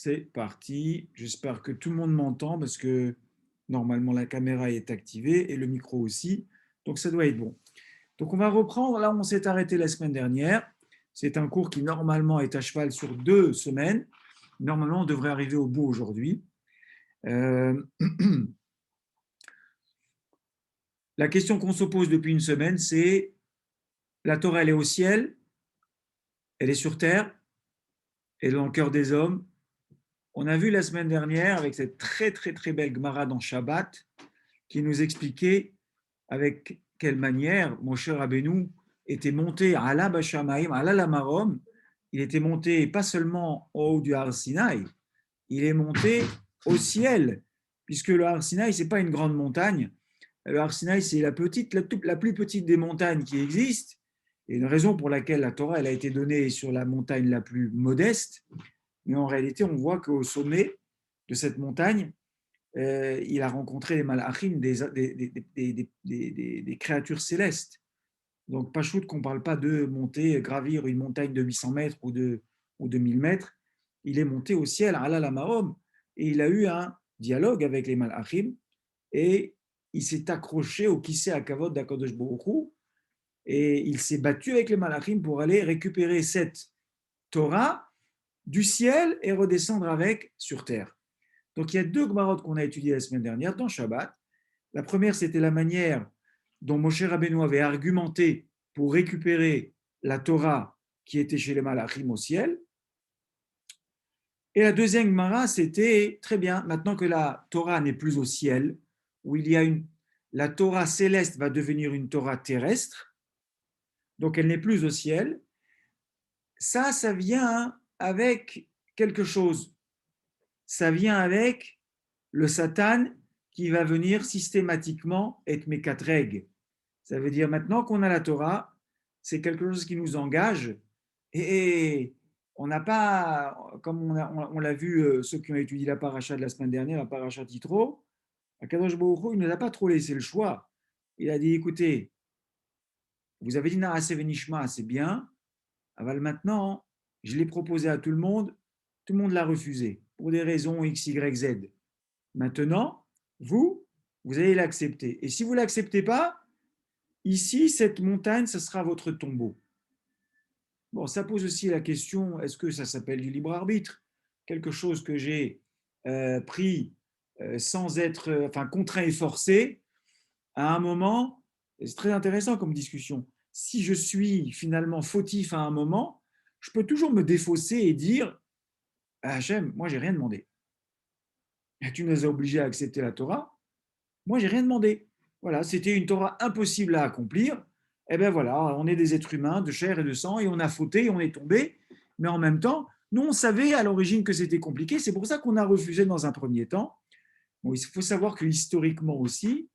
C'est parti. J'espère que tout le monde m'entend parce que normalement la caméra est activée et le micro aussi. Donc ça doit être bon. Donc on va reprendre là où on s'est arrêté la semaine dernière. C'est un cours qui normalement est à cheval sur 2 semaines. Normalement, on devrait arriver au bout aujourd'hui. Euh, la question qu'on se pose depuis une semaine, c'est la Torah, elle est au ciel, elle est sur terre, elle est dans le cœur des hommes. On a vu la semaine dernière avec cette très très très belle Gemara dans Shabbat qui nous expliquait avec quelle manière Moshe Rabbeinu était monté à la Bashamaim, à la Lamarom. Il était monté pas seulement au haut du Har Sinaï, il est monté au ciel, puisque le Har Sinaï, ce n'est pas une grande montagne. Le Har Sinaï, c'est la plus petite des montagnes qui existent. Et une raison pour laquelle la Torah elle a été donnée sur la montagne la plus modeste. Mais en réalité, on voit qu'au sommet de cette montagne, il a rencontré les malachim, des créatures célestes. Donc, pas shoot qu'on ne parle pas de monter, gravir une montagne de 800 mètres ou de 1000 mètres. Il est monté au ciel, à la Mahom, et il a eu un dialogue avec les malachim, et il s'est accroché au kissé à Kavod d'Akadosh Baruch Hu, et il s'est battu avec les malachim pour aller récupérer cette Torah du ciel et redescendre avec sur terre. Donc il y a deux Gmarot qu'on a étudiées la semaine dernière dans Shabbat. La première, c'était la manière dont Moshe Rabbeinu avait argumenté pour récupérer la Torah qui était chez les Malachim au ciel. Et la deuxième Gemara, c'était très bien, maintenant que la Torah n'est plus au ciel, où il y a la Torah céleste va devenir une Torah terrestre, donc elle n'est plus au ciel. Ça vient avec quelque chose. Ça vient avec le Satan qui va venir systématiquement être Mekatreg. Ça veut dire maintenant qu'on a la Torah, c'est quelque chose qui nous engage et on n'a pas, comme on l'a vu, ceux qui ont étudié la paracha de la semaine dernière, la paracha Titro, Akadosh Baruch Hu, il ne nous a pas trop laissé le choix. Il a dit, écoutez, vous avez dit Naaseh Venishma, c'est bien, aval maintenant, je l'ai proposé à tout le monde l'a refusé, pour des raisons X, Y, Z. Maintenant, vous allez l'accepter. Et si vous ne l'acceptez pas, ici, cette montagne, ce sera votre tombeau. Bon, ça pose aussi la question, est-ce que ça s'appelle du libre arbitre? Quelque chose que j'ai pris sans être enfin, contraint et forcé, à un moment, c'est très intéressant comme discussion. Si je suis finalement fautif à un moment, je peux toujours me défausser et dire, ah, Hachem, moi, j'ai rien demandé. Tu nous as obligés à accepter la Torah. Moi, j'ai rien demandé. Voilà, c'était une Torah impossible à accomplir. Eh bien voilà, on est des êtres humains de chair et de sang et on a fauté et on est tombé. Mais en même temps, nous, on savait à l'origine que c'était compliqué. C'est pour ça qu'on a refusé dans un premier temps. Bon, il faut savoir que historiquement aussi,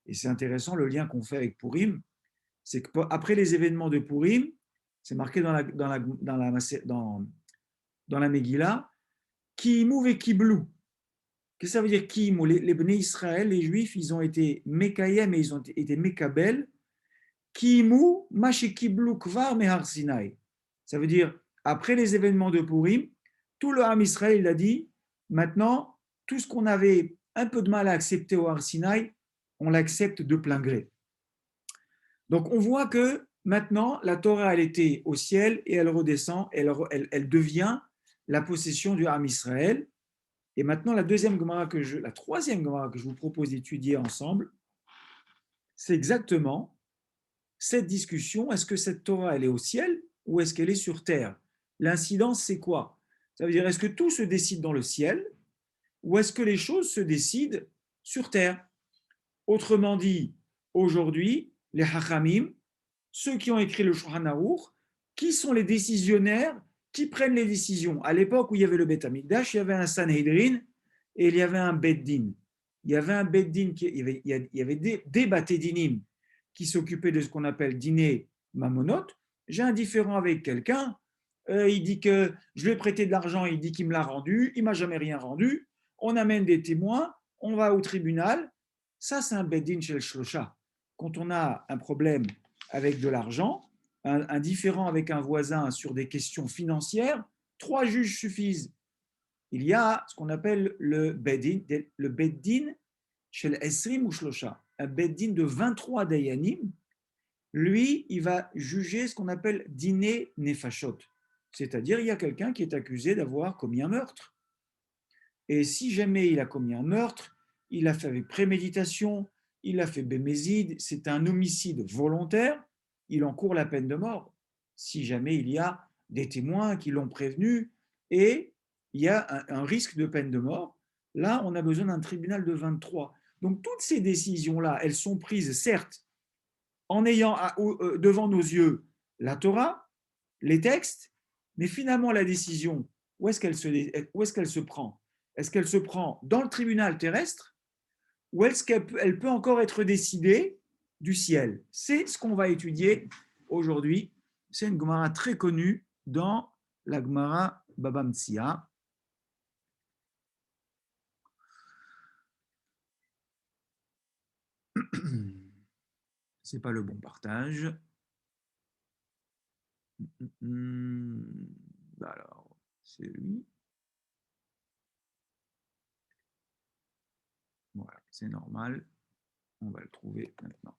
et c'est intéressant le lien qu'on fait avec Purim, c'est qu'après les événements de Purim, c'est marqué dans la Megillah, qui mouve et qui blou. Qu'est-ce que ça veut dire qui les Bnei Israël, les Juifs, ils ont été Mekayem et ils ont été Mekabel. Kimu Mashikiblu Kvar Mehar Sinai. Ça veut dire, après les événements de Purim, tout le Ham Israël il a dit maintenant, tout ce qu'on avait un peu de mal à accepter au Har Sinai, on l'accepte de plein gré. Donc on voit que maintenant, la Torah, elle était au ciel et elle redescend, elle devient la possession du Ham Israël. Et maintenant, la troisième Gemara que je vous propose d'étudier ensemble, c'est exactement cette discussion. Est-ce que cette Torah, elle est au ciel ou est-ce qu'elle est sur terre? L'incidence, c'est quoi? Ça veut dire, est-ce que tout se décide dans le ciel ou est-ce que les choses se décident sur terre? Autrement dit, aujourd'hui, les Hachamim, ceux qui ont écrit le Shulchan Aruch, qui sont les décisionnaires qui prennent les décisions? À l'époque où il y avait le Beth Amikdash, il y avait un Sanhedrin et il y avait un Beddin. Il y avait un Beddin, il y avait des Batédinim qui s'occupaient de ce qu'on appelle dîner mamonot. J'ai un différend avec quelqu'un, il dit que je lui ai prêté de l'argent, il dit qu'il me l'a rendu, il m'a jamais rien rendu. On amène des témoins, on va au tribunal. Ça, c'est un Beddin chez le Shlosha. Quand on a un problème avec de l'argent, un différend avec un voisin sur des questions financières, 3 juges suffisent. il y a ce qu'on appelle le Beddin chez l'Esrim ou Shlosha, un Beddin de 23 Dayanim. Lui, il va juger ce qu'on appelle dîner nefashot, c'est-à-dire il y a quelqu'un qui est accusé d'avoir commis un meurtre. Et si jamais il a commis un meurtre, il a fait avec préméditation, il a fait bémézide, c'est un homicide volontaire, il encourt la peine de mort. Si jamais il y a des témoins qui l'ont prévenu et il y a un risque de peine de mort, là, on a besoin d'un tribunal de 23. Donc, toutes ces décisions-là, elles sont prises, certes, en ayant devant nos yeux la Torah, les textes, mais finalement, la décision, où est-ce qu'elle se prend? Est-ce qu'elle se prend dans le tribunal terrestre ou est-ce qu'elle peut encore être décidée du ciel? C'est ce qu'on va étudier aujourd'hui. C'est une Gemara très connue dans la Gemara Baba Metzia. C'est pas le bon partage. Alors, c'est lui. Voilà, c'est normal. On va le trouver maintenant.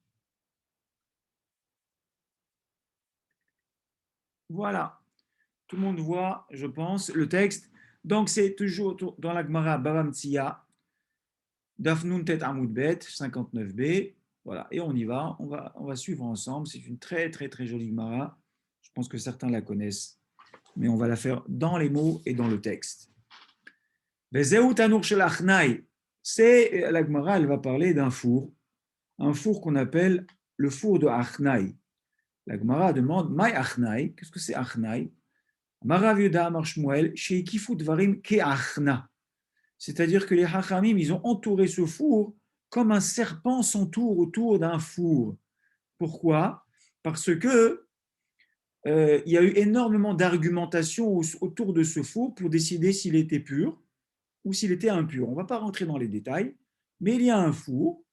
Voilà. Tout le monde voit, je pense, le texte. Donc, c'est toujours dans la Gemara Baba Metzia, Dafnun Tet Amoud Bet, 59b. Voilà, et on y va. On va suivre ensemble. C'est une très, très, très jolie Gemara. Je pense que certains la connaissent, mais on va la faire dans les mots et dans le texte. Vezeu Tanur Shel Achnai. C'est la Gemara, elle va parler d'un four, un four qu'on appelle le four de Achnai. La Gemara demande Maï Achnai, qu'est-ce que c'est Achnai? Marav Yuda Amar Shmuel, Sheikifu Dvarim Ke'achna. C'est-à-dire que les Hachamim, ils ont entouré ce four comme un serpent s'entoure autour d'un four. Pourquoi? Parce que il y a eu énormément d'argumentation autour de ce four pour décider s'il était pur ou s'il était impur. On ne va pas rentrer dans les détails, mais il y a un four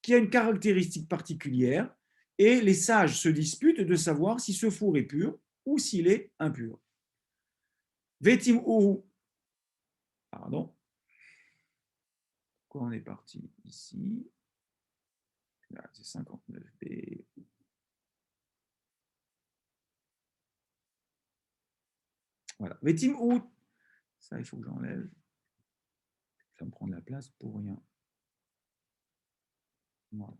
qui a une caractéristique particulière et les sages se disputent de savoir si ce four est pur ou s'il est impur. Vetim ou, pardon, quoi on est parti ici? Là, c'est 59b. Voilà. Vetim ou, ça il faut que j'enlève. Ça me prend de la place pour rien. Voilà.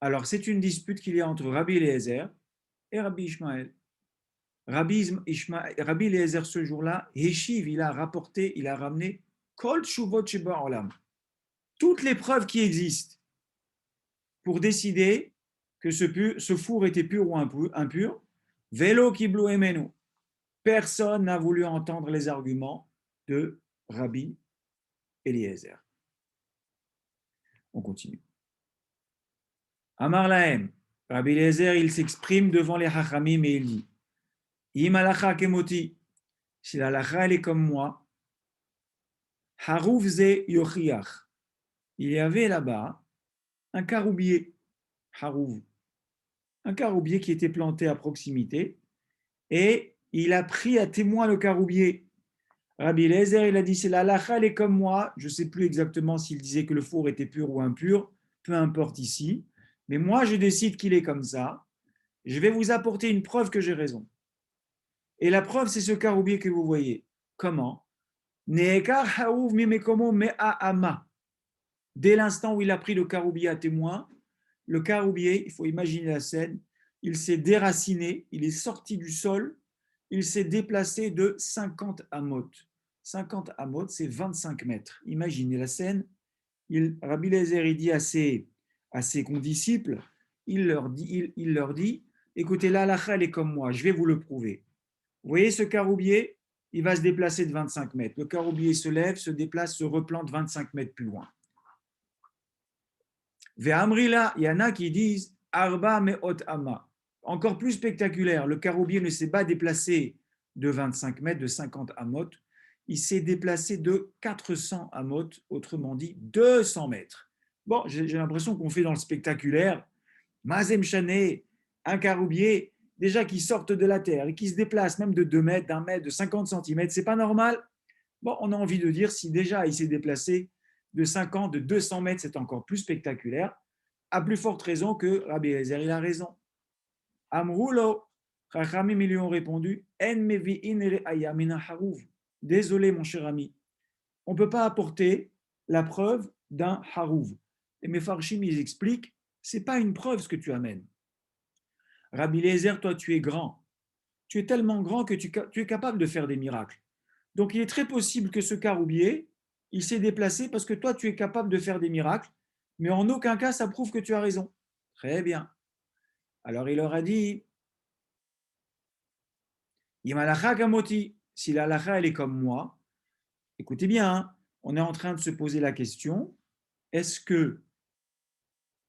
Alors, c'est une dispute qu'il y a entre Rabbi Eliezer et Rabbi Ishmael. Rabbi Eliezer, ce jour-là, Heshiv, il a rapporté, il a ramené Kol Tshuvot Sheba'olam, toutes les preuves qui existent pour décider que ce four était pur ou impur. Velo Kiblu Emenu. Personne n'a voulu entendre les arguments de Rabbi Eliezer. On continue. Amar Lahem, Rabbi Eliezer, il s'exprime devant les Hachamim et il dit Im halacha kemoti, si la halacha elle est comme moi, Harouf ze yochiach. Il y avait là-bas un caroubier, Harouv, un caroubier qui était planté à proximité et il a pris à témoin le caroubier. Rabbi Eliezer, il a dit, c'est la halacha, elle est comme moi. Je ne sais plus exactement s'il disait que le four était pur ou impur, peu importe ici. Mais moi, je décide qu'il est comme ça. Je vais vous apporter une preuve que j'ai raison. Et la preuve, c'est ce caroubier que vous voyez. Comment? Dès l'instant où il a pris le caroubier à témoin, le caroubier, il faut imaginer la scène, il s'est déraciné, il est sorti du sol, il s'est déplacé de 50 amot. 50 amot, c'est 25 mètres. Imaginez la scène. Rabbi Eliezer, il dit à ses condisciples, il leur dit, écoutez, la halakha, elle est comme moi, je vais vous le prouver. Vous voyez ce caroubier, il va se déplacer de 25 mètres. Le caroubier se lève, se déplace, se replante 25 mètres plus loin. Ve'amrila, il y en a qui disent Arba me'ot ama. Encore plus spectaculaire, le caroubier ne s'est pas déplacé de 25 mètres, de 50 amot, il s'est déplacé de 400 amot, autrement dit 200 mètres. Bon, j'ai l'impression qu'on fait dans le spectaculaire. Mazem Chané, un caroubier, déjà qui sortent de la terre et qui se déplace même de 2 mètres, d'1 mètre, de 50 centimètres, c'est pas normal. Bon, on a envie de dire, si déjà il s'est déplacé de 50, de 200 mètres, c'est encore plus spectaculaire, à plus forte raison que Rabbi Eliezer, il a raison. Amroulo, Chachamim, ils lui ont répondu, En mevi'in re'aya min harouv. Désolé, mon cher ami, on ne peut pas apporter la preuve d'un harouv. Et mes farshim, ils expliquent, c'est pas une preuve ce que tu amènes. Rabbi Eliezer, toi, tu es grand. Tu es tellement grand que tu es capable de faire des miracles. Donc, il est très possible que ce caroubier, il s'est déplacé parce que toi, tu es capable de faire des miracles, mais en aucun cas, ça prouve que tu as raison. Très bien. Alors, il leur a dit, Yimalacha Gamoti, si la halakha, elle est comme moi, écoutez bien, hein, on est en train de se poser la question, est-ce que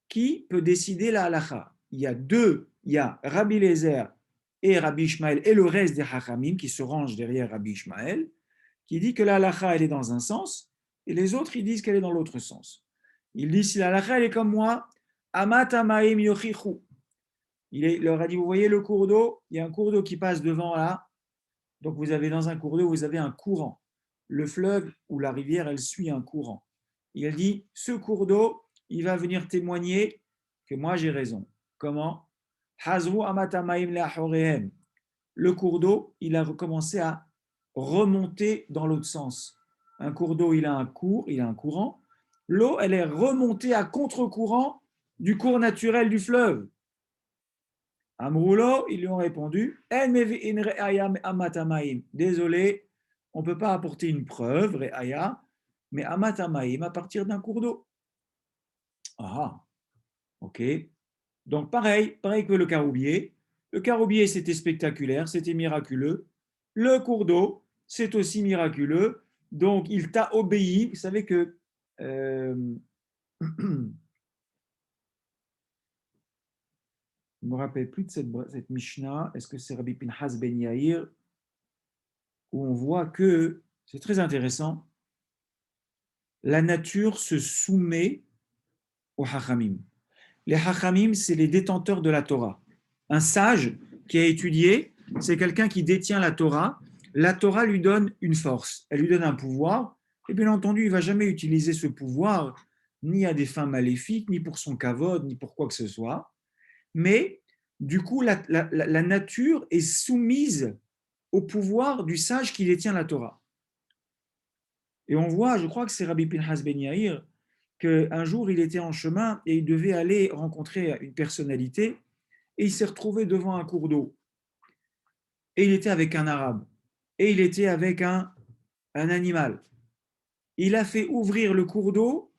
qui peut décider la halakha? Il y a Rabbi Eliezer et Rabbi Ishmael et le reste des Hachamim qui se rangent derrière Rabbi Ishmael, qui dit que la halakha, elle est dans un sens, et les autres, ils disent qu'elle est dans l'autre sens. Il dit, si la halakha, elle est comme moi, Amat Amaim Yochichu. Il leur a dit, vous voyez le cours d'eau, il y a un cours d'eau qui passe devant là, donc vous avez dans un cours d'eau, vous avez un courant. Le fleuve ou la rivière, elle suit un courant. Il dit, ce cours d'eau, il va venir témoigner que moi j'ai raison. Comment? Le cours d'eau, il a recommencé à remonter dans l'autre sens. Un cours d'eau, il a un cours, il a un courant. L'eau, elle est remontée à contre-courant du cours naturel du fleuve. Amroulo, ils lui ont répondu, désolé, on ne peut pas apporter une preuve, Re'aya, mais Amatamaim à partir d'un cours d'eau. Ah, ok. Donc pareil que le caroubier. Le caroubier, c'était spectaculaire, c'était miraculeux. Le cours d'eau, c'est aussi miraculeux. Donc il t'a obéi. Vous savez que je ne me rappelle plus de cette Mishnah. Est-ce que c'est Rabbi Pinhas Ben Yair, où on voit que, c'est très intéressant, la nature se soumet aux Hachamim. Les Hachamim, c'est les détenteurs de la Torah. Un sage qui a étudié, c'est quelqu'un qui détient la Torah. La Torah lui donne une force, elle lui donne un pouvoir, et bien entendu, il ne va jamais utiliser ce pouvoir ni à des fins maléfiques, ni pour son kavod, ni pour quoi que ce soit. Mais du coup, la nature est soumise au pouvoir du sage qui détient la Torah. Et on voit, je crois que c'est Rabbi Pinhas Ben Yair, qu'un jour il était en chemin et il devait aller rencontrer une personnalité et il s'est retrouvé devant un cours d'eau. Et il était avec un arabe. Et il était avec un animal. Il a fait ouvrir le cours d'eau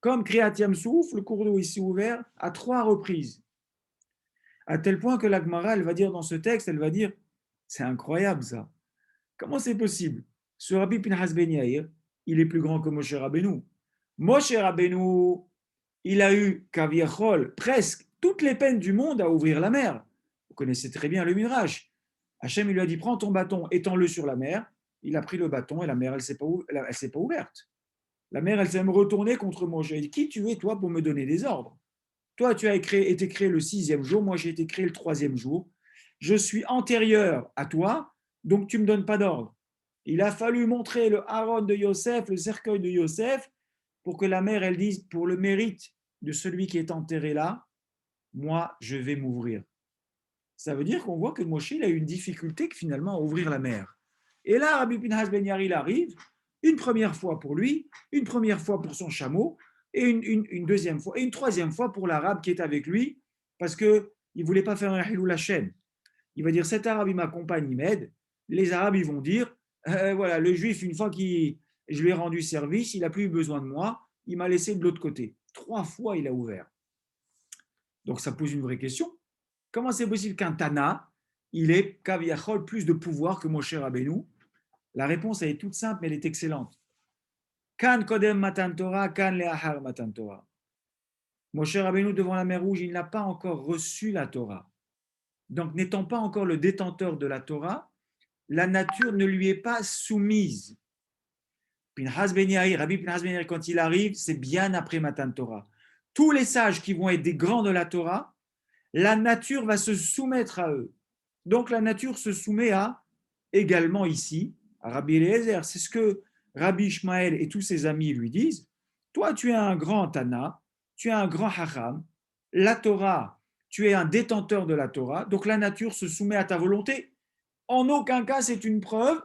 comme Kriyat Yam-Souf, le cours d'eau ici ouvert, à 3 reprises. À tel point que la Gemara, elle va dire dans ce texte, elle va dire, c'est incroyable ça. Comment c'est possible? Ce Rabbi Pinhas Ben Yair, il est plus grand que Moshe Rabbeinu. Moshe Rabbeinu, il a eu Kaviachol, presque toutes les peines du monde à ouvrir la mer. Vous connaissez très bien le Midrash. Hachem, il lui a dit, prends ton bâton, étends-le sur la mer. Il a pris le bâton et la mer, elle ne s'est pas ouverte. La mer, elle s'est même retournée contre Moshe. Il dit, qui tu es, toi, pour me donner des ordres? Toi, tu as été créé le 6e jour, moi, j'ai été créé le 3e jour. Je suis antérieur à toi, donc tu ne me donnes pas d'ordre. Il a fallu montrer le Aaron de Yosef, le cercueil de Yosef, pour que la mère, elle dise, pour le mérite de celui qui est enterré là, moi, je vais m'ouvrir. Ça veut dire qu'on voit que Moshe, il a eu une difficulté finalement à ouvrir la mer. Et là, Rabbi Pinhas Ben Yair, il arrive, une première fois pour lui, une première fois pour son chameau, et une deuxième fois, et une troisième fois pour l'arabe qui est avec lui, parce qu'il ne voulait pas faire un Hilul Hashem. Il va dire, cet arabe, il m'accompagne, il m'aide. Les arabes, ils vont dire, voilà, le juif, une fois que je lui ai rendu service, il n'a plus eu besoin de moi, il m'a laissé de l'autre côté. 3 fois, il a ouvert. Donc, ça pose une vraie question. Comment c'est possible qu'un Tana, il ait Kaviachol plus de pouvoir que Moshe Rabbeinu? La réponse, elle est toute simple, mais elle est excellente. Kan Kodem Matan Torah, Kan Leahar Matan Torah. Moshe Rabbeinu, devant la mer Rouge, il n'a pas encore reçu la Torah. Donc, n'étant pas encore le détenteur de la Torah, la nature ne lui est pas soumise. Pinchas Ben Yair, Rabbi Pinchas Ben Yair, quand il arrive, c'est bien après Matan Torah. Tous les sages qui vont être des grands de la Torah, la nature va se soumettre à eux. Donc la nature se soumet à, également ici, à Rabbi Eliezer. C'est ce que Rabbi Ishmael et tous ses amis lui disent. Toi, tu es un grand Tana, tu es un grand Hacham, la Torah, tu es un détenteur de la Torah, donc la nature se soumet à ta volonté. En aucun cas, c'est une preuve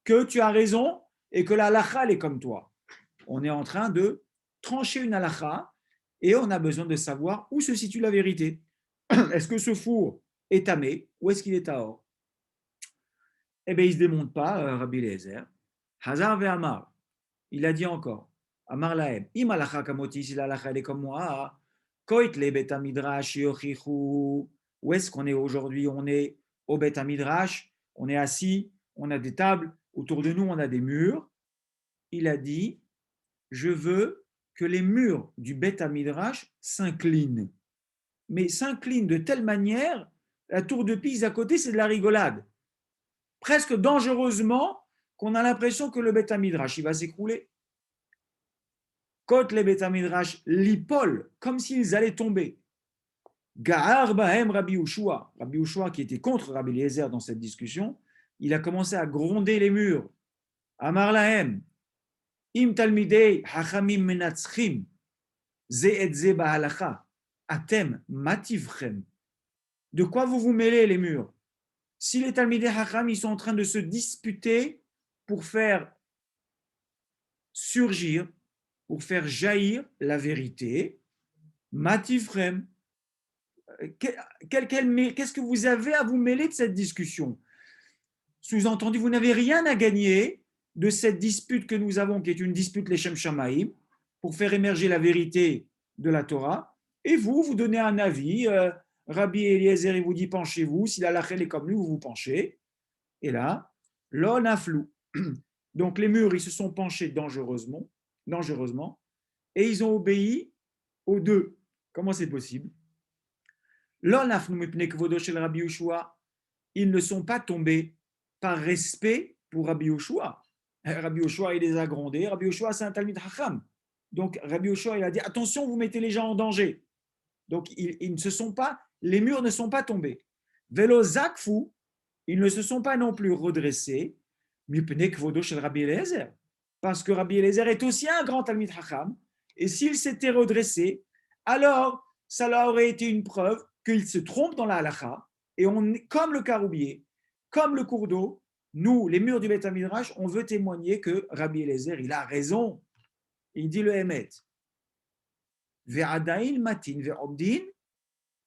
que tu as raison et que la halakha, elle est comme toi. On est en train de trancher une halakha et on a besoin de savoir où se situe la vérité. Est-ce que ce four est tamé ou est-ce qu'il est tahor? Eh bien, il ne se démonte pas, Rabbi Eliezer. Hazar ve Amar, il a dit encore, Amar lahem, im halakha kamoti, si la halakha est comme moi, koit le bet midrash yochichu. Où est-ce qu'on est aujourd'hui? On est au bet midrash, on est assis, on a des tables, autour de nous on a des murs. Il a dit, je veux que les murs du bet midrash s'inclinent. Mais s'inclinent de telle manière, la tour de Pise à côté, c'est de la rigolade. Presque dangereusement, qu'on a l'impression que le bet midrash il va s'écrouler. Kot le bet midrash lipol, comme s'ils allaient tomber. Ga'ar bahem Rabbi Ushua. Rabbi Ushua, qui était contre Rabbi Eliezer dans cette discussion, il a commencé à gronder les murs. Amar lahem, im talmidei hachamim menatzchim, ze et ze bahalacha, atem mativchem. De quoi vous vous mêlez, les murs? Si les talmidei hacham, ils sont en train de se disputer pour faire surgir, pour faire jaillir la vérité, mativchem, qu'est-ce que vous avez à vous mêler de cette discussion? Sous-entendu, vous n'avez rien à gagner de cette dispute que nous avons, qui est une dispute Leshem Shamaïm, pour faire émerger la vérité de la Torah. Et vous, vous donnez un avis. Rabbi Eliezer, il vous dit penchez-vous. Si la lachel est comme lui, vous vous penchez. Et là, l'on a flou. Donc les murs, ils se sont penchés dangereusement, et ils ont obéi aux deux. Comment c'est possible? L'on a flou, Rabbi Ushua, ils ne sont pas tombés par respect pour Rabbi Yoshua. Rabbi Yoshua, il les a grondés. Rabbi Yoshua, c'est un Talmid Hacham. Donc, Rabbi Yoshua, il a dit attention, vous mettez les gens en danger. Donc, ils ne se sont pas, les murs ne sont pas tombés. Velo Zakfou, ils ne se sont pas non plus redressés. Rabbi Eliezer. Parce que Rabbi Eliezer est aussi un grand Talmid Hacham. Et s'il s'était redressé, alors ça leur aurait été une preuve qu'il se trompe dans la halakha. Et on, comme le caroubier, comme le cours d'eau, nous, les murs du Beth Midrash, on veut témoigner que Rabbi Eliezer, il a raison. Il dit le Emet. Ve'adain matin ve'obdin.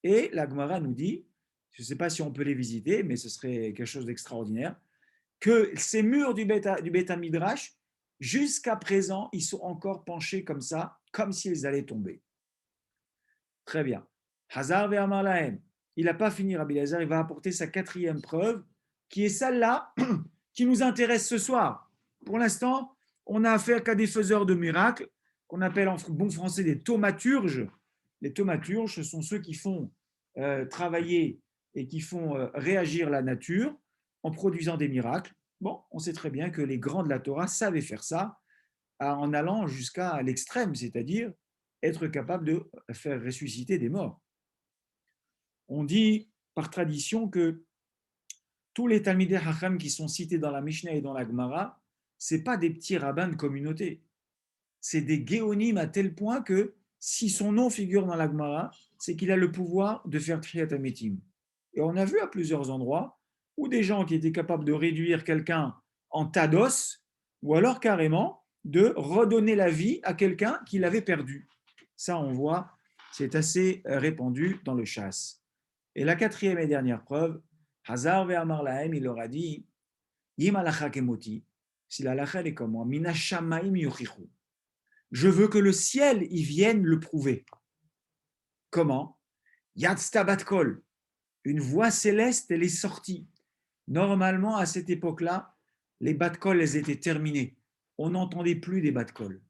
Et la Gemara nous dit, je ne sais pas si on peut les visiter, mais ce serait quelque chose d'extraordinaire, que ces murs du Beth Midrash, jusqu'à présent, ils sont encore penchés comme ça, comme s'ils allaient tomber. Très bien. Hazar ve'amar lahem. Il n'a pas fini, Rabbi Eliezer, il va apporter sa quatrième preuve, qui est celle-là qui nous intéresse ce soir. Pour l'instant, on n'a affaire qu'à des faiseurs de miracles, qu'on appelle en bon français des thaumaturges. Les thaumaturges, ce sont ceux qui font travailler et qui font réagir la nature en produisant des miracles. Bon, on sait très bien que les grands de la Torah savaient faire ça en allant jusqu'à l'extrême, c'est-à-dire être capable de faire ressusciter des morts. On dit par tradition que tous les Talmidei Hacham qui sont cités dans la Mishnah et dans la Gemara, ce n'est pas des petits rabbins de communauté. C'est des géonim à tel point que si son nom figure dans la Gemara, c'est qu'il a le pouvoir de faire Triyat Ametim. Et on a vu à plusieurs endroits où des gens qui étaient capables de réduire quelqu'un en tas d'os, ou alors carrément de redonner la vie à quelqu'un qui l'avait perdu. Ça, on voit, c'est assez répandu dans le chasse. Et la quatrième et dernière preuve, Hazar ve'amar lahem, il leur a dit, Yim alacha kemoti, si la lacha est comme moi, mina shamaim yochichu. Je veux que le ciel y vienne le prouver. Comment? Yadsta batkol, une voix céleste, elle est sortie. Normalement, à cette époque-là, les batkol, elles étaient terminées. On n'entendait plus des batkol.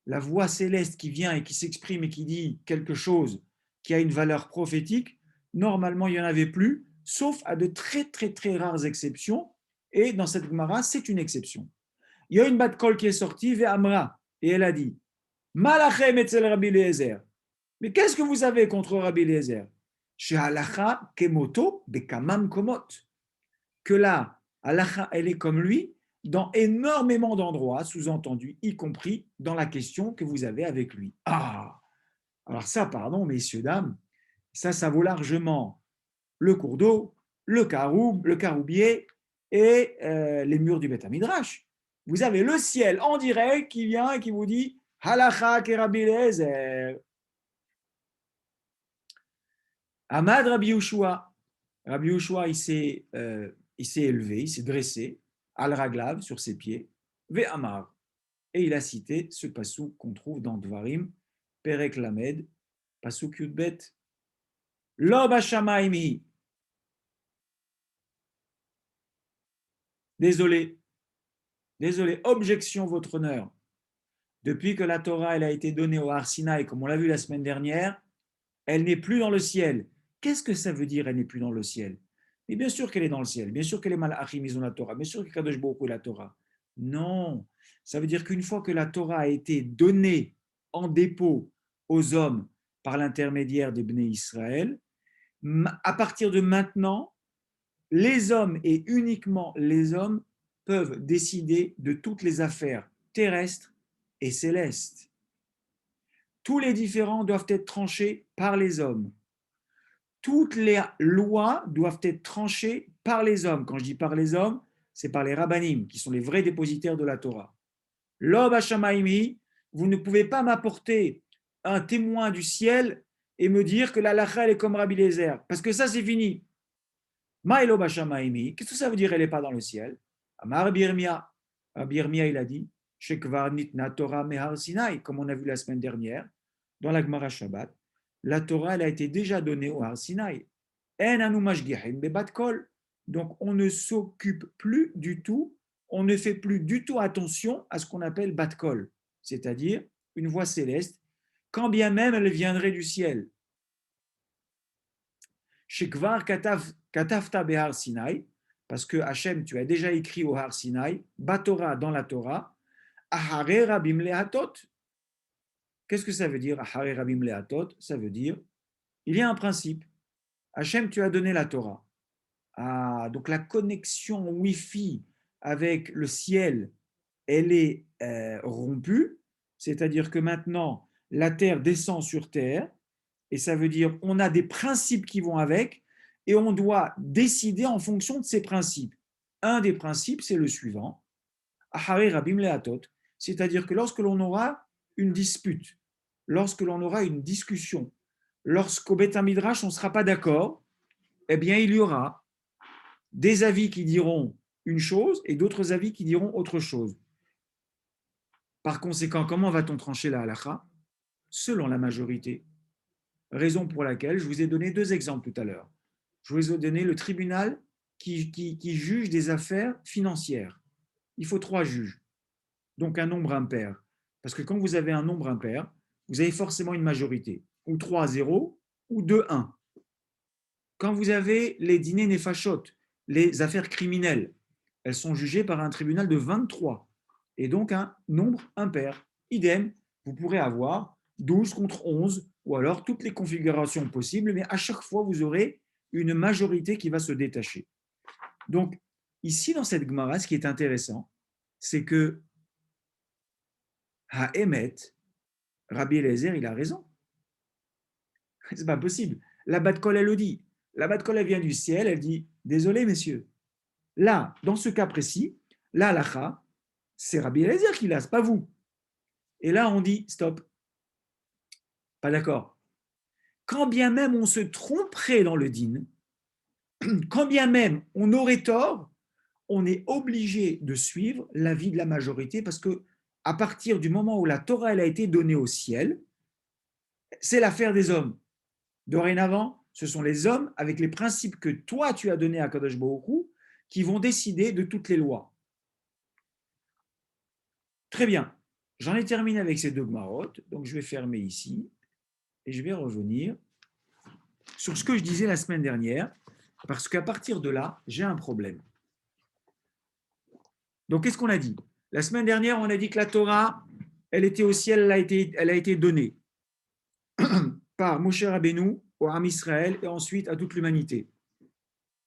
La voix céleste qui vient et qui s'exprime et qui dit quelque chose qui a une valeur prophétique, normalement, il n'y en avait plus, sauf à de très, très, très rares exceptions. Et dans cette Gemara, c'est une exception. Il y a une bat kol qui est sortie, Ve'amra, et elle a dit, Malachem etzel Rabbi Eliezer. Mais qu'est-ce que vous avez contre Rabbi Eliezer? Chez halacha kemoto bekamam komot. Que là, halacha, elle est comme lui dans énormément d'endroits, sous-entendu, y compris dans la question que vous avez avec lui. Ah, alors ça, pardon, messieurs, dames, ça vaut largement le cours d'eau, le caroubier et les murs du Beth Midrash. Vous avez le ciel en direct qui vient et qui vous dit halacha ke Rabbi Eliezer. Ahmad Rabbi Yehoshua. Rabbi Yehoshua, il s'est élevé, il s'est dressé, al-raglav, sur ses pieds, ve'amar. Et il a cité ce passouk qu'on trouve dans Dvarim, Perek Lamed, passouk Yudbet. Lo b'shamayim. Désolé, objection, votre honneur. Depuis que la Torah elle a été donnée au Har Sinaï, comme on l'a vu la semaine dernière, elle n'est plus dans le ciel. Qu'est-ce que ça veut dire, elle n'est plus dans le ciel? Mais bien sûr qu'elle est dans le ciel, bien sûr que les Malachim, ils ont la Torah, bien sûr que Kadosh Baruch Hu est la Torah. Non, ça veut dire qu'une fois que la Torah a été donnée en dépôt aux hommes par l'intermédiaire des Bnei Israël, à partir de maintenant, les hommes et uniquement les hommes peuvent décider de toutes les affaires terrestres et célestes. Tous les différends doivent être tranchés par les hommes. Toutes les lois doivent être tranchées par les hommes. Quand je dis par les hommes, c'est par les rabbanim, qui sont les vrais dépositaires de la Torah. Lob hashamaimi, vous ne pouvez pas m'apporter un témoin du ciel et me dire que la lacha est comme Rabbi Eliezer, parce que ça c'est fini. Maïlo bashamaimi, qu'est-ce que ça veut dire elle n'est pas dans le ciel? Amar Birmia, Birmia il a dit, Shekvar nitna Torah mehar Sinai, comme on a vu la semaine dernière, dans la Gemara Shabbat, la Torah elle a été déjà donnée au Har Sinai. En anu mashgihin bebat kol. Donc on ne s'occupe plus du tout, on ne fait plus du tout attention à ce qu'on appelle bat kol, c'est-à-dire une voix céleste, quand bien même elle viendrait du ciel. Shekvar katafta behar Sinai, parce que Hachem, tu as déjà écrit au Har Sinai, Batora dans la Torah, Ahare Rabim Lehatot. Qu'est-ce que ça veut dire, Ahare Rabim Lehatot? Ça veut dire, il y a un principe. Hachem, tu as donné la Torah. Ah, donc la connexion Wi-Fi avec le ciel, elle est rompue, c'est-à-dire que maintenant, la Terre descend sur Terre, et ça veut dire on a des principes qui vont avec, et on doit décider en fonction de ces principes. Un des principes, c'est le suivant, Ahare Rabim Lehatot, c'est-à-dire que lorsque l'on aura une dispute, lorsque l'on aura une discussion, lorsqu'au Beth Midrash on ne sera pas d'accord, eh bien il y aura des avis qui diront une chose et d'autres avis qui diront autre chose. Par conséquent, comment va-t-on trancher la halakha? Selon la majorité. Raison pour laquelle je vous ai donné deux exemples tout à l'heure. Je vous ai donné le tribunal qui juge des affaires financières. Il faut 3 juges, donc un nombre impair. Parce que quand vous avez un nombre impair, vous avez forcément une majorité, ou 3-0, ou 2-1. Quand vous avez les dîners nefashot, les affaires criminelles, elles sont jugées par un tribunal de 23, et donc un nombre impair. Idem, vous pourrez avoir 12 contre 11, ou alors toutes les configurations possibles, mais à chaque fois, vous aurez une majorité qui va se détacher. Donc, ici, dans cette Gemara, ce qui est intéressant, c'est que Haemet, Rabbi Eliezer, il a raison. C'est pas possible. La Bat Kol, elle le dit. La Bat Kol, elle vient du ciel, elle dit, désolé, messieurs, là, dans ce cas précis, la halakha, c'est Rabbi Eliezer qui l'a, c'est pas vous. Et là, on dit, stop, pas d'accord. Quand bien même on se tromperait dans le din, quand bien même on aurait tort, on est obligé de suivre l'avis de la majorité parce que à partir du moment où la Torah elle a été donnée au ciel, c'est l'affaire des hommes. Dorénavant, ce sont les hommes, avec les principes que toi tu as donnés à Kadosh Baruch Hu, qui vont décider de toutes les lois. Très bien. J'en ai terminé avec ces deux gmarottes, donc je vais fermer ici et je vais revenir sur ce que je disais la semaine dernière, parce qu'à partir de là, j'ai un problème. Donc, qu'est-ce qu'on a dit? La semaine dernière, on a dit que la Torah, elle était au ciel, elle a été donnée par Moshe Rabbeinu au Ham Israël et ensuite à toute l'humanité.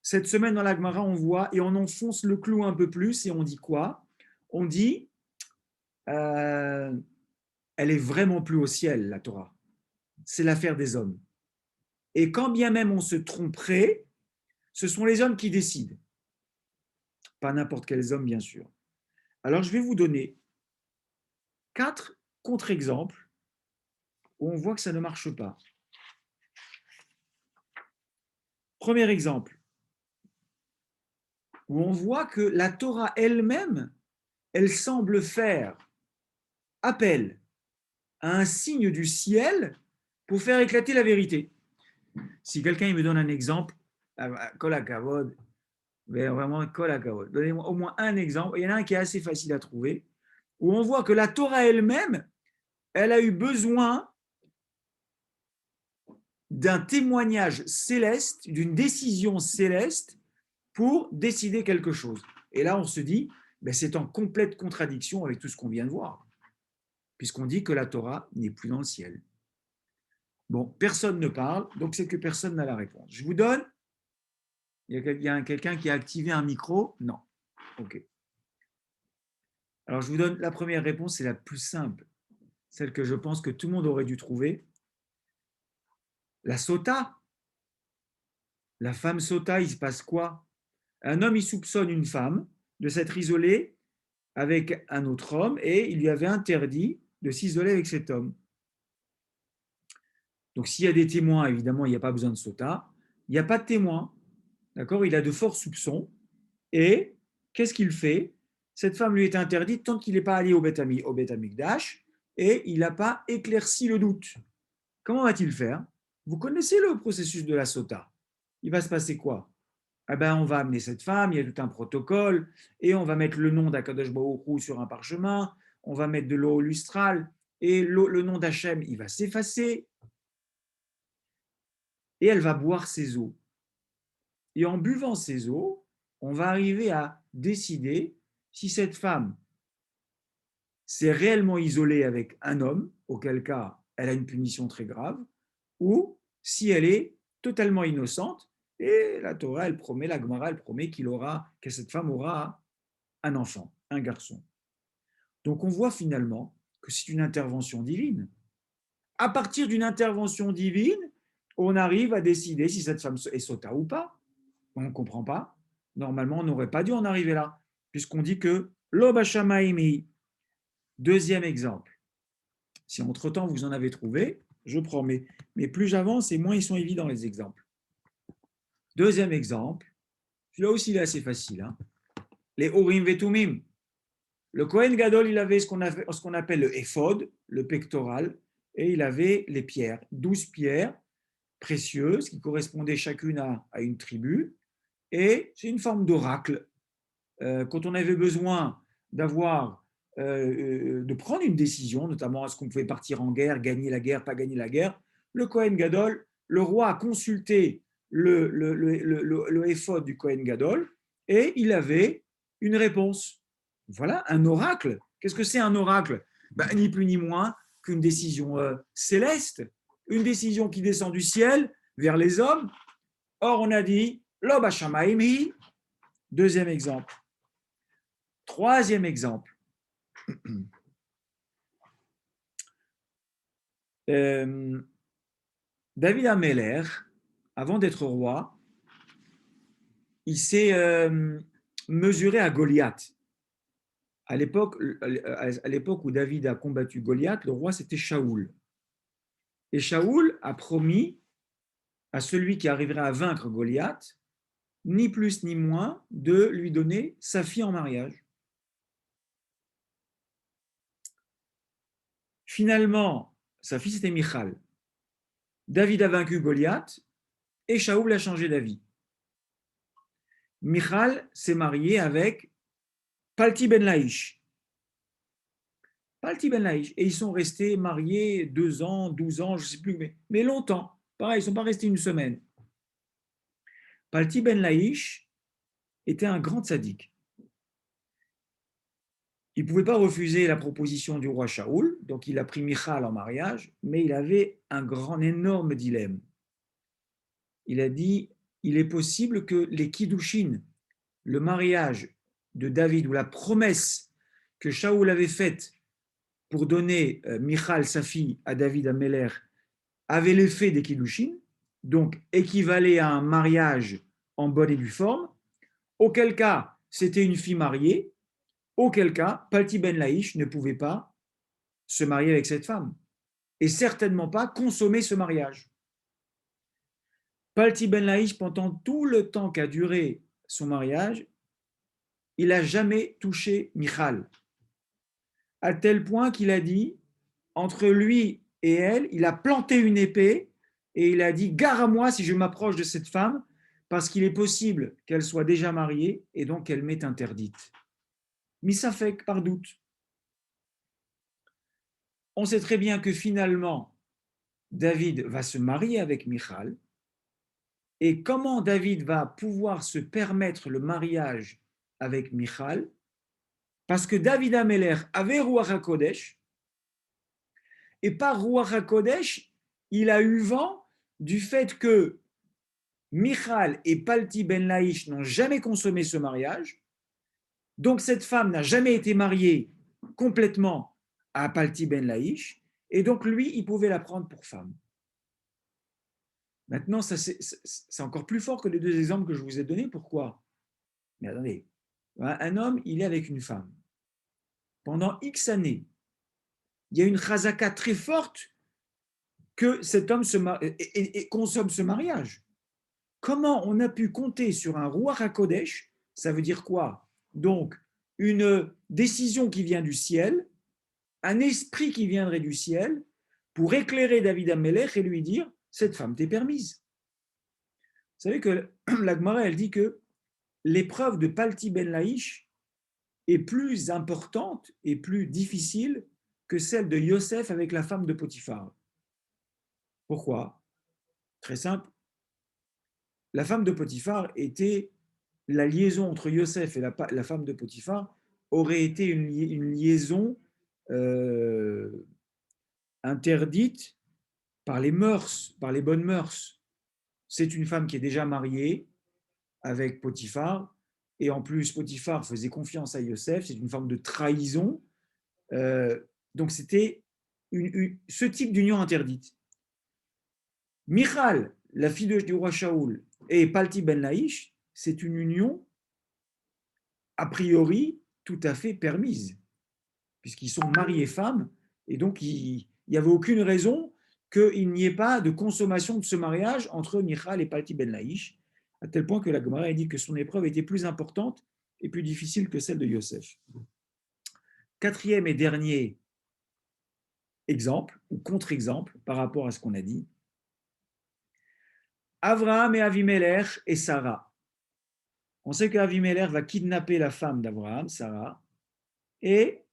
Cette semaine, dans la Gemara, on voit et on enfonce le clou un peu plus et on dit quoi? On dit, elle est vraiment plus au ciel, la Torah. C'est l'affaire des hommes. Et quand bien même on se tromperait, ce sont les hommes qui décident. Pas n'importe quels hommes, bien sûr. Alors, je vais vous donner 4 contre-exemples où on voit que ça ne marche pas. Premier exemple, où on voit que la Torah elle-même, elle semble faire appel à un signe du ciel pour faire éclater la vérité. Si quelqu'un me donne un exemple, kol hakavod, vraiment kol hakavod, donnez-moi au moins un exemple. Il y en a un qui est assez facile à trouver, où on voit que la Torah elle-même, elle a eu besoin d'un témoignage céleste, d'une décision céleste pour décider quelque chose. Et là, on se dit, c'est en complète contradiction avec tout ce qu'on vient de voir, puisqu'on dit que la Torah n'est plus dans le ciel. Bon, personne ne parle, donc c'est que personne n'a la réponse. Je vous donne, il y a quelqu'un qui a activé un micro? Non. Ok. Alors, je vous donne la première réponse, c'est la plus simple, celle que je pense que tout le monde aurait dû trouver. La sota. La femme sota, il se passe quoi? Un homme, il soupçonne une femme de s'être isolée avec un autre homme et il lui avait interdit de s'isoler avec cet homme. Donc, s'il y a des témoins, évidemment, il n'y a pas besoin de sota. Il n'y a pas de témoins, d'accord? Il a de forts soupçons. Et qu'est-ce qu'il fait? Cette femme lui est interdite tant qu'il n'est pas allé au Beth Amikdash et il n'a pas éclairci le doute. Comment va-t-il faire? Vous connaissez le processus de la sota. Il va se passer quoi? On va amener cette femme, il y a tout un protocole, et on va mettre le nom d'Akadosh Baruch Hu sur un parchemin, on va mettre de l'eau lustrale, et le nom d'Hachem, il va s'effacer, et elle va boire ses eaux. Et en buvant ces eaux, on va arriver à décider si cette femme s'est réellement isolée avec un homme, auquel cas elle a une punition très grave, ou si elle est totalement innocente, et la Torah, elle promet, la Gemara, elle promet que cette femme aura un enfant, un garçon. Donc on voit finalement que c'est une intervention divine. À partir d'une intervention divine, on arrive à décider si cette femme est sota ou pas. On ne comprend pas. Normalement, on n'aurait pas dû en arriver là, puisqu'on dit que l'obashamaimi. Deuxième exemple. Si entre-temps vous en avez trouvé, je promets. Mais plus j'avance et moins ils sont évidents les exemples. Deuxième exemple, celui-là aussi il est assez facile. Les Urim Vetumim. Le Kohen Gadol, il avait ce qu'on appelle le éphod, le pectoral, et il avait les pierres, 12 pierres précieuses qui correspondaient chacune à une tribu, et c'est une forme d'oracle. Quand on avait besoin de prendre une décision, notamment est-ce qu'on pouvait partir en guerre, gagner la guerre, pas gagner la guerre, le Kohen Gadol, le roi a consulté le éphod du Kohen Gadol et il avait une réponse. Voilà, un oracle. Qu'est-ce que c'est un oracle? Ni plus ni moins qu'une décision céleste, une décision qui descend du ciel vers les hommes. Or, on a dit, Lo b'shamayim hi. Deuxième exemple. Troisième exemple. David Ameller, avant d'être roi, il s'est mesuré à Goliath. À l'époque où David a combattu Goliath, le roi c'était Shaoul. Et Shaoul a promis à celui qui arriverait à vaincre Goliath, ni plus ni moins, de lui donner sa fille en mariage. Finalement, sa fille c'était Michal. David a vaincu Goliath et Shaoul a changé d'avis. Michal s'est marié avec Palti Ben Laïch. Palti Ben Laïch. Et ils sont restés mariés 2 ans, 12 ans, je ne sais plus, mais longtemps. Pareil, ils ne sont pas restés une semaine. Palti Ben Laïch était un grand tzaddik. il ne pouvait pas refuser la proposition du roi Shaoul, donc il a pris Michal en mariage, mais il avait un énorme dilemme. Il a dit, il est possible que les Kiddushin, le mariage de David, ou la promesse que Shaoul avait faite pour donner Michal, sa fille, à David Améler, avait l'effet des Kiddushin, donc équivalait à un mariage en bonne et due forme, auquel cas c'était une fille mariée, auquel cas Palti Ben Laïch ne pouvait pas se marier avec cette femme, et certainement pas consommer ce mariage. Palti Ben Laïch, pendant tout le temps qu'a duré son mariage, il n'a jamais touché Michal, à tel point qu'il a dit, entre lui et elle, il a planté une épée et il a dit, gare à moi si je m'approche de cette femme, parce qu'il est possible qu'elle soit déjà mariée et donc qu'elle m'est interdite. Misafek, par doute. On sait très bien que finalement, David va se marier avec Michal. Et comment David va pouvoir se permettre le mariage avec Michal? Parce que David Améler avait Ruach HaKodesh, et par Ruach HaKodesh, il a eu vent du fait que Michal et Palti Ben Laïch n'ont jamais consommé ce mariage, donc cette femme n'a jamais été mariée complètement à Palti Ben Laïch, et donc lui, il pouvait la prendre pour femme. Maintenant, ça, c'est encore plus fort que les deux exemples que je vous ai donnés. Pourquoi? Mais attendez, un homme, il est avec une femme. Pendant X années, il y a une chazaka très forte que cet homme et consomme ce mariage. Comment on a pu compter sur un Ruach HaKodesh? Ça veut dire quoi? Donc, une décision qui vient du ciel, un esprit qui viendrait du ciel, pour éclairer David Amelech et lui dire, cette femme t'est permise. Vous savez que la Gemara, elle dit que l'épreuve de Palti Ben Laïch est plus importante et plus difficile que celle de Yosef avec la femme de Potiphar. Pourquoi? Très simple. La femme de Potiphar était la liaison entre Yosef et la femme de Potiphar aurait été une liaison interdite par les mœurs, par les bonnes mœurs. C'est une femme qui est déjà mariée avec Potiphar, et en plus Potiphar faisait confiance à Yosef, c'est une forme de trahison. Donc c'était ce type d'union interdite. Michal, la fille du roi Shaoul, et Palti Ben Laïch, c'est une union a priori tout à fait permise, puisqu'ils sont mari et femme, et donc il n'y avait aucune raison qu'il n'y ait pas de consommation de ce mariage entre Michal et Palti Ben Laïch, à tel point que la Gemara a dit que son épreuve était plus importante et plus difficile que celle de Yosef. Quatrième et dernier exemple, ou contre-exemple, par rapport à ce qu'on a dit, Avraham et Avimelech et Sarah. On sait qu'Avimelech va kidnapper la femme d'Abraham, Sarah, et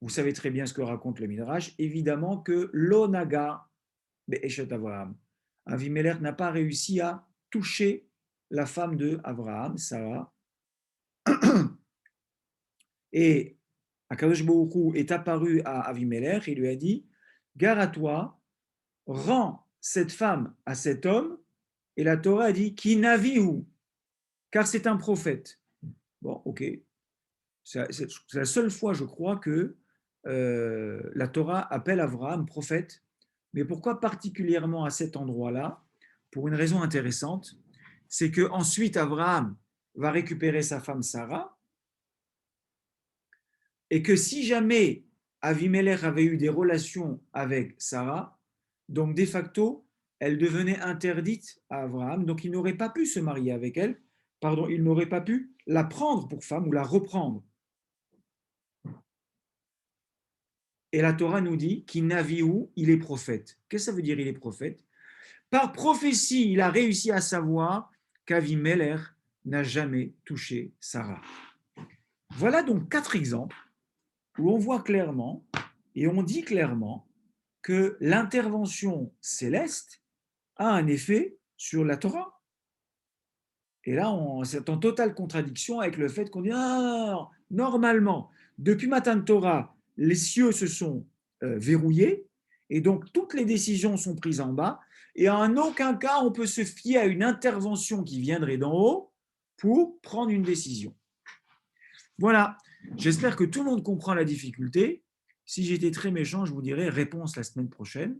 vous savez très bien ce que raconte le Midrash, évidemment que l'onaga be'eshet Avraham. Avimelech n'a pas réussi à toucher la femme de Abraham, Sarah, et Akadosh Baruch Hu est apparu à Avimelech et lui a dit, gare à toi, rends cette femme à cet homme, et la Torah a dit, ki navihu, car c'est un prophète. Bon, ok. C'est la seule fois, je crois, que la Torah appelle Abraham prophète. Mais pourquoi particulièrement à cet endroit-là? Pour une raison intéressante, c'est que ensuite Abraham va récupérer sa femme Sarah, et que si jamais Avimelech avait eu des relations avec Sarah, donc de facto, elle devenait interdite à Abraham, donc il n'aurait pas pu se marier avec elle, pardon, il n'aurait pas pu la prendre pour femme ou la reprendre. Et la Torah nous dit qu'Inaviou, il est prophète. Qu'est-ce que ça veut dire il est prophète? Par prophétie, il a réussi à savoir qu'Avimelech n'a jamais touché Sarah. Voilà donc 4 exemples où on voit clairement et on dit clairement que l'intervention céleste a un effet sur la Torah. Et là, c'est en totale contradiction avec le fait qu'on dit normalement, Depuis Matan Torah, les cieux se sont verrouillés et donc toutes les décisions sont prises en bas et en aucun cas on peut se fier à une intervention qui viendrait d'en haut pour prendre une décision. Voilà, j'espère que tout le monde comprend la difficulté. Si j'étais très méchant, je vous dirais réponse la semaine prochaine,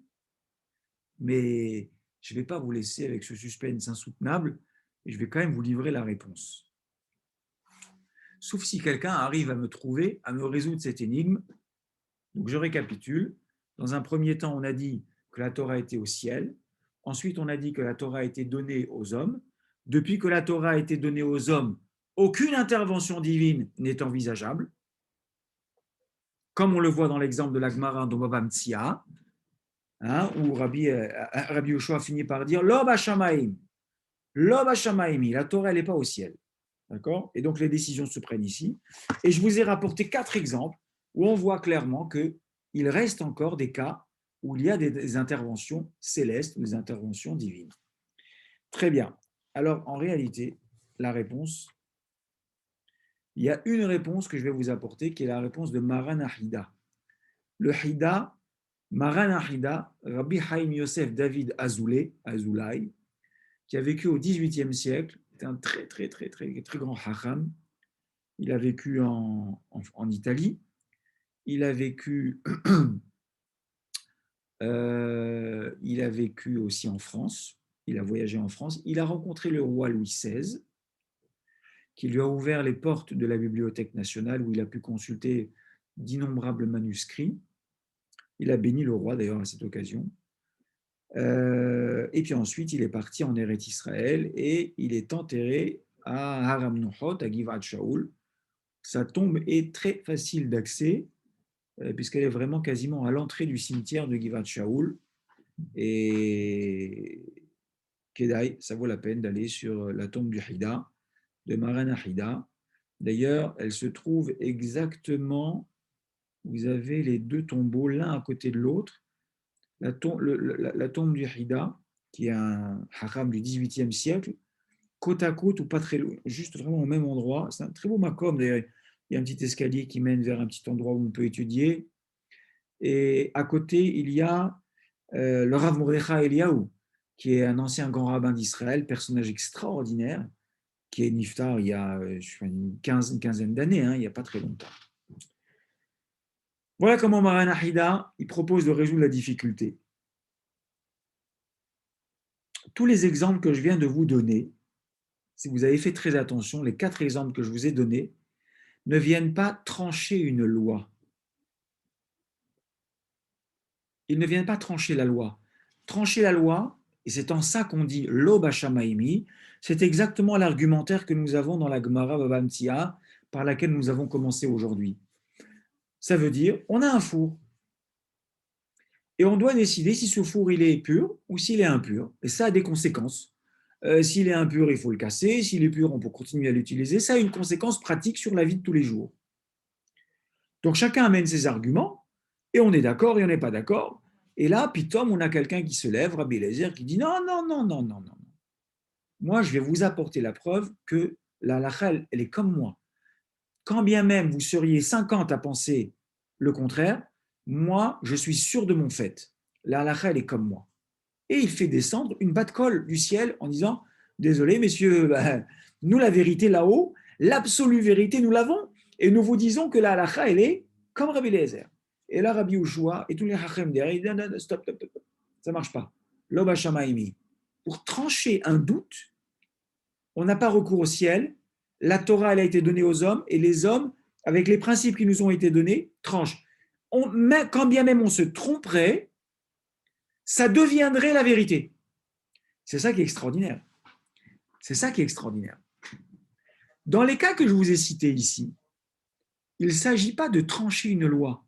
mais je ne vais pas vous laisser avec ce suspense insoutenable et je vais quand même vous livrer la réponse. Sauf si quelqu'un arrive à me trouver, à me résoudre cette énigme. Donc je récapitule. Dans un premier temps, on a dit que la Torah était au ciel. Ensuite, on a dit que la Torah a été donnée aux hommes. Depuis que la Torah a été donnée aux hommes, aucune intervention divine n'est envisageable. Comme on le voit dans l'exemple de la Gemara de Bava Metzia, où Rabbi Yoshua finit par dire Lo b'shamaim, la Torah elle n'est pas au ciel. D'accord? Et donc les décisions se prennent ici. Et je vous ai rapporté 4 exemples où on voit clairement qu'il reste encore des cas où il y a des interventions célestes, des interventions divines. Très bien. Alors en réalité, la réponse, il y a une réponse que je vais vous apporter qui est la réponse de Maran Ahida. Le Hida, Maran Ahida, Rabbi Haïm Yosef David Azoulay, qui a vécu au XVIIIe siècle, est un très grand hacham. Il a vécu en Italie. Il a vécu aussi en France. Il a voyagé en France. Il a rencontré le roi Louis XVI, qui lui a ouvert les portes de la Bibliothèque nationale, où il a pu consulter d'innombrables manuscrits. Il a béni le roi, d'ailleurs, à cette occasion. Et puis ensuite, il est parti en Eretz Israël et il est enterré à Haram Nuhot, à Givat Shaul. Sa tombe est très facile d'accès, puisqu'elle est vraiment quasiment à l'entrée du cimetière de Givat Shaul. Et Kedai, ça vaut la peine d'aller sur la tombe du Hida, de Maran Hida. D'ailleurs, elle se trouve exactement, vous avez les deux tombeaux l'un à côté de l'autre. La tombe du Hida, qui est un haram du XVIIIe siècle, côte à côte ou pas très loin, juste vraiment au même endroit. C'est un très beau makom. D'ailleurs, il y a un petit escalier qui mène vers un petit endroit où on peut étudier. Et à côté, il y a le Rav Mordechai Eliyahu, qui est un ancien grand rabbin d'Israël, personnage extraordinaire, qui est niftar il y a une quinzaine d'années, il n'y a pas très longtemps. Voilà comment Maran Ahida il propose de résoudre la difficulté. Tous les exemples que je viens de vous donner, si vous avez fait très attention, les 4 exemples que je vous ai donnés ne viennent pas trancher une loi. Ils ne viennent pas trancher la loi. Trancher la loi, et c'est en ça qu'on dit lo bashamaimi, c'est exactement l'argumentaire que nous avons dans la Gemara Bava Metzia, par laquelle nous avons commencé aujourd'hui. Ça veut dire, on a un four, et on doit décider si ce four il est pur ou s'il est impur. Et ça a des conséquences. S'il est impur, il faut le casser. S'il est pur, on peut continuer à l'utiliser. Ça a une conséquence pratique sur la vie de tous les jours. Donc chacun amène ses arguments, et on est d'accord et on n'est pas d'accord. Et là, pitom, on a quelqu'un qui se lève, Rabbi Eliezer, qui dit non, non, non, non, non, non. Moi, je vais vous apporter la preuve que la halakha, elle est comme moi. Quand bien même vous seriez 50 à penser le contraire, moi, je suis sûr de mon fait. La halakha, elle est comme moi. Et il fait descendre une batte-colle du ciel en disant désolé, messieurs, nous, la vérité là-haut, l'absolue vérité, nous l'avons. Et nous vous disons que la halakha, elle est comme Rabbi Eliezer. Et là, Rabbi Yoshua et tous les hachem derrière, ils disent stop, stop, stop, ça ne marche pas. Loba Shamaimi. Pour trancher un doute, on n'a pas recours au ciel. La Torah, elle a été donnée aux hommes et les hommes, avec les principes qui nous ont été donnés, tranchent. Quand bien même on se tromperait, ça deviendrait la vérité. C'est ça qui est extraordinaire. C'est ça qui est extraordinaire. Dans les cas que je vous ai cités ici, il ne s'agit pas de trancher une loi.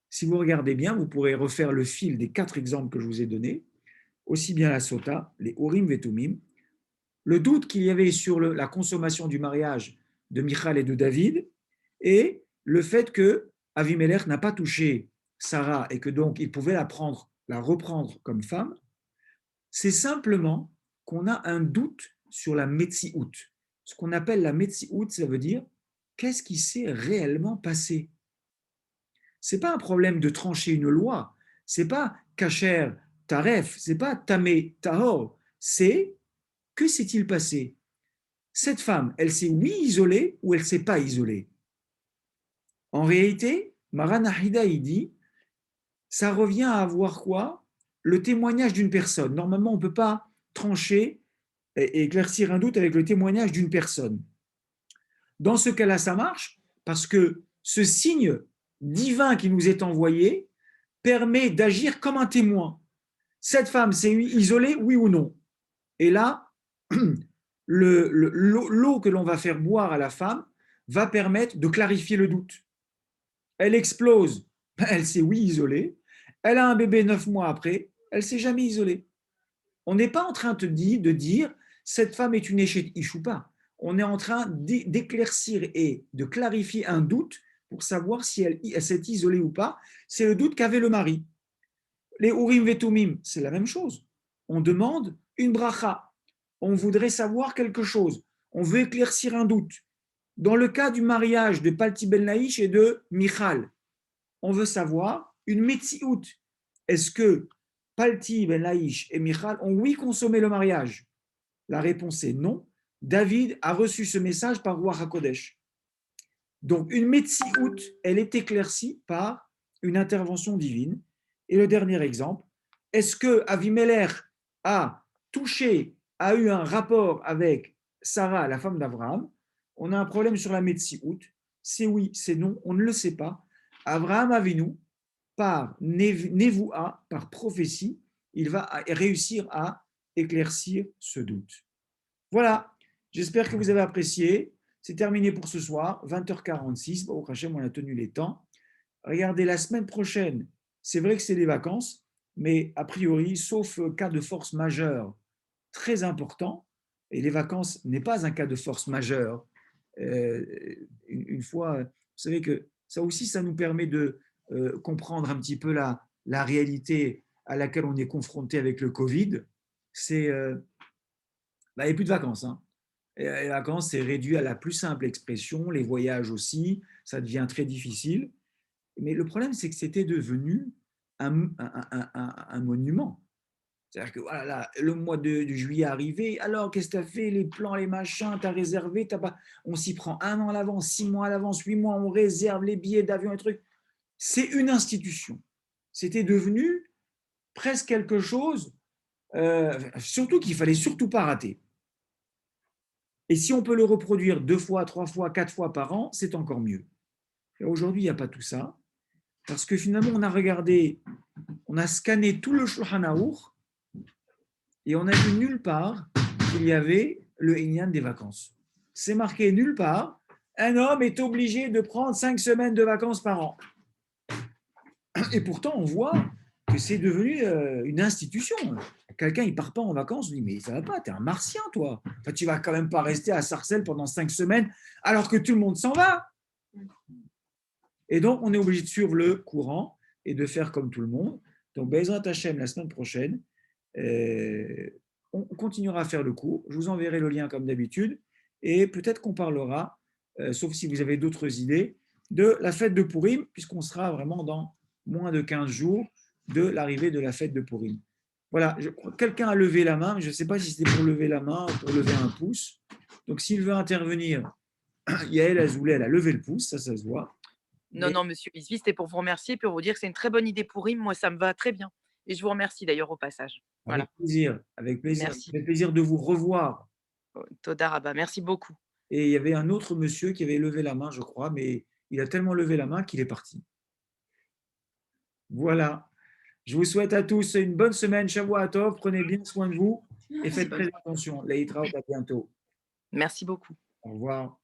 Si vous regardez bien, vous pourrez refaire le fil des 4 exemples que je vous ai donnés, aussi bien la sota, les Urim Vetumim, le doute qu'il y avait sur la consommation du mariage de Michal et de David, et le fait que Avimelech n'a pas touché Sarah et que donc il pouvait la reprendre comme femme, c'est simplement qu'on a un doute sur la Metsiout. Ce qu'on appelle la Metsiout, ça veut dire qu'est-ce qui s'est réellement passé. Ce n'est pas un problème de trancher une loi, ce n'est pas kasher, taref, ce n'est pas tamé, tahor, c'est que s'est-il passé. Cette femme, elle s'est oui isolée ou elle ne s'est pas isolée. En réalité, Maran Ahida, il dit, ça revient à avoir quoi? Le témoignage d'une personne. Normalement, on ne peut pas trancher et éclaircir un doute avec le témoignage d'une personne. Dans ce cas-là, ça marche parce que ce signe divin qui nous est envoyé permet d'agir comme un témoin. Cette femme s'est isolée, oui ou non? Et là, l'eau que l'on va faire boire à la femme va permettre de clarifier le doute. Elle explose, elle s'est oui isolée. Elle a un bébé 9 mois après, elle s'est jamais isolée. On n'est pas en train de dire cette femme est une échec Ishoupa. On est en train d'éclaircir et de clarifier un doute pour savoir si elle s'est isolée ou pas. C'est le doute qu'avait le mari. Les Urim Vetumim, c'est la même chose. On demande une bracha. On voudrait savoir quelque chose. On veut éclaircir un doute. Dans le cas du mariage de Palti Ben Laïch et de Michal, on veut savoir une metsiout. Est-ce que Palti Ben Laïch et Michal ont oui consommé le mariage? La réponse est non. David a reçu ce message par Ruach HaKodesh. Donc une metsiout, elle est éclaircie par une intervention divine. Et le dernier exemple, est-ce que Avimelech a touché, a eu un rapport avec Sarah, la femme d'Abraham? On a un problème sur la metsiout. C'est oui, c'est non, on ne le sait pas. Abraham Avinu, par Nevoua, par prophétie, il va réussir à éclaircir ce doute. Voilà, j'espère que vous avez apprécié. C'est terminé pour ce soir, 20h46. Bon, au Hachem, on a tenu les temps. Regardez, la semaine prochaine, c'est vrai que c'est les vacances, mais a priori, sauf cas de force majeure très important, et les vacances n'est pas un cas de force majeure. Une fois, vous savez que ça aussi, ça nous permet de comprendre un petit peu la réalité à laquelle on est confronté avec le Covid. C'est, il n'y a plus de vacances. Hein. Et les vacances, c'est réduit à la plus simple expression, les voyages aussi, ça devient très difficile. Mais le problème, c'est que c'était devenu un monument. C'est-à-dire que voilà, le mois de juillet est arrivé, alors qu'est-ce que tu as fait? Les plans, les machins, tu as réservé, t'as pas... on s'y prend 1 an à l'avance, 6 mois à l'avance, 8 mois, on réserve les billets d'avion et trucs. C'est une institution. C'était devenu presque quelque chose, surtout qu'il ne fallait surtout pas rater. Et si on peut le reproduire 2 fois, 3 fois, 4 fois par an, c'est encore mieux. Et aujourd'hui, il n'y a pas tout ça, parce que finalement, on a regardé, on a scanné tout le Shulchan Aruch, et on a vu nulle part qu'il y avait le Inyan des vacances. C'est marqué nulle part, un homme est obligé de prendre 5 semaines de vacances par an. Et pourtant, on voit que c'est devenu une institution. Quelqu'un, il ne part pas en vacances, on dit, mais ça va pas, tu es un martien, toi. Enfin, tu vas quand même pas rester à Sarcelles pendant 5 semaines alors que tout le monde s'en va. Et donc, on est obligé de suivre le courant et de faire comme tout le monde. Donc, Bezrat Hashem, la semaine prochaine, on continuera à faire le cours. Je vous enverrai le lien comme d'habitude. Et peut-être qu'on parlera, sauf si vous avez d'autres idées, de la fête de Purim, puisqu'on sera vraiment dans moins de 15 jours de l'arrivée de la fête de Purim. Voilà, quelqu'un a levé la main, mais je ne sais pas si c'était pour lever la main ou pour lever un pouce. Donc, s'il veut intervenir, Yael Azoulay, elle a levé le pouce, ça se voit. Non, non, monsieur Bisby, c'était pour vous remercier, pour vous dire que c'est une très bonne idée pour Rim. Moi, ça me va très bien. Et je vous remercie d'ailleurs au passage. Voilà. Avec plaisir, avec plaisir. Merci. Avec plaisir de vous revoir. Toda Rabba, merci beaucoup. Et il y avait un autre monsieur qui avait levé la main, je crois, mais il a tellement levé la main qu'il est parti. Voilà. Je vous souhaite à tous une bonne semaine. Shavua Tov. Prenez bien soin de vous et faites très attention. Leïtra, à bientôt. Merci beaucoup. Au revoir.